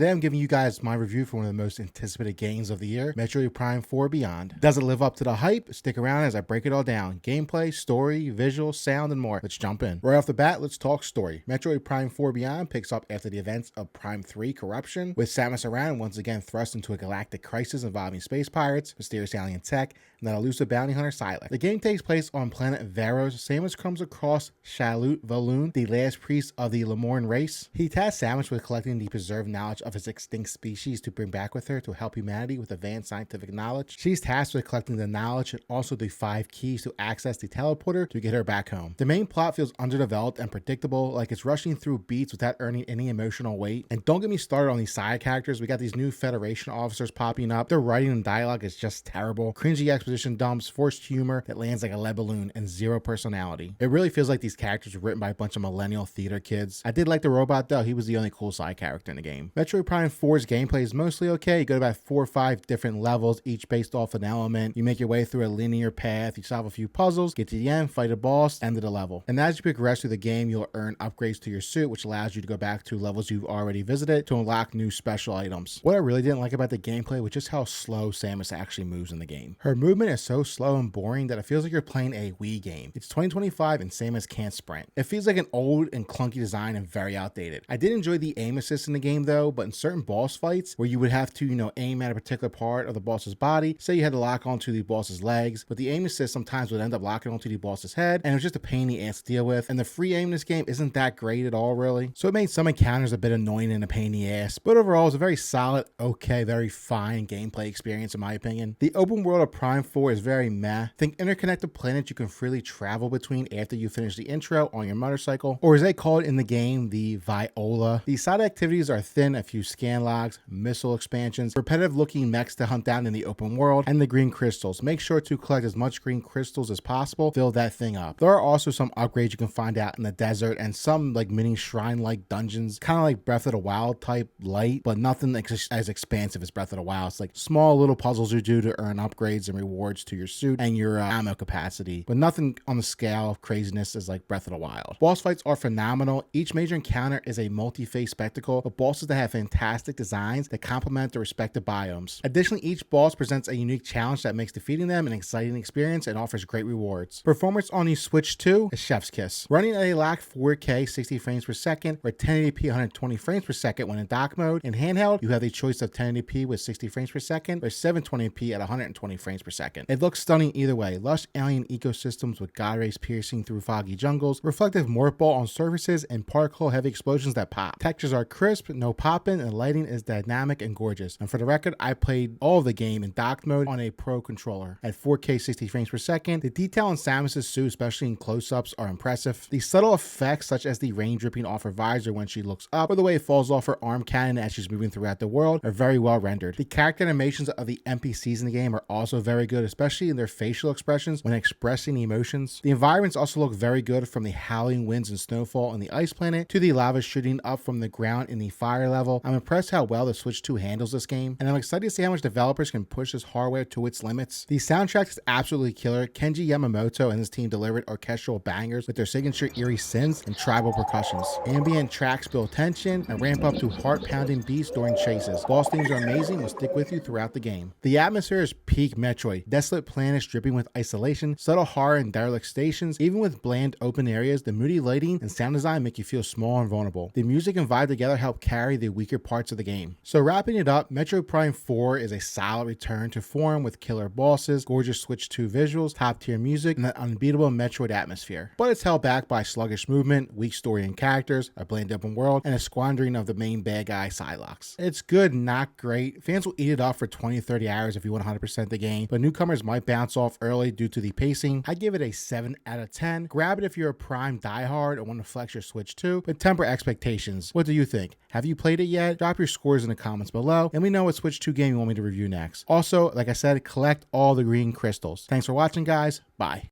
Today I'm giving you guys my review for one of the most anticipated games of the year, Metroid Prime 4 Beyond. Does it live up to the hype? Stick around as I break it all down. Gameplay, story, visuals, sound, and more. Let's jump in. Right off the bat, let's talk story. Metroid Prime 4 Beyond picks up after the events of Prime 3 Corruption, with Samus Aran once again thrust into a galactic crisis involving space pirates, mysterious alien tech, and that elusive bounty hunter Silex. The game takes place on planet Viewros. Samus comes across Shalut Valoon, the last priest of the Lamorn race. He tasks Samus with collecting the preserved knowledge of his extinct species to bring back with her to help humanity with advanced scientific knowledge. She's tasked with collecting the knowledge and also the 5 keys to access the teleporter to get her back home. The main plot feels underdeveloped and predictable, like it's rushing through beats without earning any emotional weight. And don't get me started on these side characters. We got these new Federation officers popping up. Their writing and dialogue is just terrible. Cringy exposition dumps, forced humor that lands like a lead balloon, and zero personality. It really feels like these characters were written by a bunch of millennial theater kids. I did like the robot though. He was the only cool side character in the game. Metroid Prime 4's gameplay is mostly okay. You go to about 4 or 5 different levels, each based off an element. You make your way through a linear path. You solve a few puzzles, get to the end, fight a boss, end of the level. And as you progress through the game, you'll earn upgrades to your suit, which allows you to go back to levels you've already visited to unlock new special items. What I really didn't like about the gameplay was just how slow Samus actually moves in the game. Her movement is so slow and boring that it feels like you're playing a Wii game. It's 2025 and Samus can't sprint. It feels like an old and clunky design and very outdated. I did enjoy the aim assist in the game though, but in certain boss fights where you would have to, aim at a particular part of the boss's body, say you had to lock onto the boss's legs, but the aim assist sometimes would end up locking onto the boss's head, and it was just a pain in the ass to deal with. And the free aim in this game isn't that great at all, really. So it made some encounters a bit annoying and a pain in the ass, but overall it's a very solid, okay, very fine gameplay experience in my opinion. The open world of Prime 4 is very meh. Think interconnected planets you can freely travel between after you finish the intro on your motorcycle, or as they call it in the game, the Viola. The side activities are thin, a few scan logs, missile expansions, repetitive looking mechs to hunt down in the open world, and the green crystals. Make sure to collect as much green crystals as possible, fill that thing up. There are also some upgrades you can find out in the desert and some like mini shrine like dungeons, kind of like Breath of the Wild type light, but nothing as expansive as Breath of the Wild. It's like small little puzzles you do to earn upgrades and rewards to your suit and your ammo capacity, but nothing on the scale of craziness as like Breath of the Wild. Boss fights are phenomenal. Each major encounter is a multi-phase spectacle of bosses that have fantastic designs that complement the respective biomes. Additionally, each boss presents a unique challenge that makes defeating them an exciting experience and offers great rewards. Performance on the Switch 2 is chef's kiss. Running at a locked 4K 60 frames per second or 1080p 120 frames per second when in dock mode. In handheld, you have the choice of 1080p with 60 frames per second or 720p at 120 frames per second. It looks stunning either way. Lush alien ecosystems with god rays piercing through foggy jungles, reflective morph-ball on surfaces, and particle-heavy explosions that pop. Textures are crisp, no popping, and lighting is dynamic and gorgeous. And for the record, I played all of the game in docked mode on a Pro controller at 4K 60 frames per second. The detail on Samus's suit, especially in close-ups, are impressive. The subtle effects, such as the rain dripping off her visor when she looks up, or the way it falls off her arm cannon as she's moving throughout the world, are very well rendered. The character animations of the NPCs in the game are also very good, especially in their facial expressions when expressing emotions. The environments also look very good, from the howling winds and snowfall in the ice planet to the lava shooting up from the ground in the fire level. I'm impressed how well the Switch 2 handles this game, and I'm excited to see how much developers can push this hardware to its limits. The soundtrack is absolutely killer. Kenji Yamamoto and his team delivered orchestral bangers with their signature eerie synths and tribal percussions. Ambient tracks build tension and ramp up to heart-pounding beats during chases. Boss themes are amazing and will stick with you throughout the game. The atmosphere is peak Metroid. Desolate planets dripping with isolation, subtle horror and derelict stations. Even with bland open areas, the moody lighting and sound design make you feel small and vulnerable. The music and vibe together help carry the weaker parts of the game. So wrapping it up, Metroid Prime 4 is a solid return to form with killer bosses, gorgeous Switch 2 visuals, top tier music, and that unbeatable Metroid atmosphere. But it's held back by sluggish movement, weak story and characters, a bland open world, and a squandering of the main bad guy Psylocke. It's good, not great. Fans will eat it up for 20-30 hours if you want 100% the game, but newcomers might bounce off early due to the pacing. I give it a 7 out of 10. Grab it if you're a Prime diehard or want to flex your Switch 2, but temper expectations. What do you think? Have you played it yet? Drop your scores in the comments below, and we know what Switch 2 game you want me to review next. Also, like I said, collect all the green crystals. Thanks for watching, guys. Bye.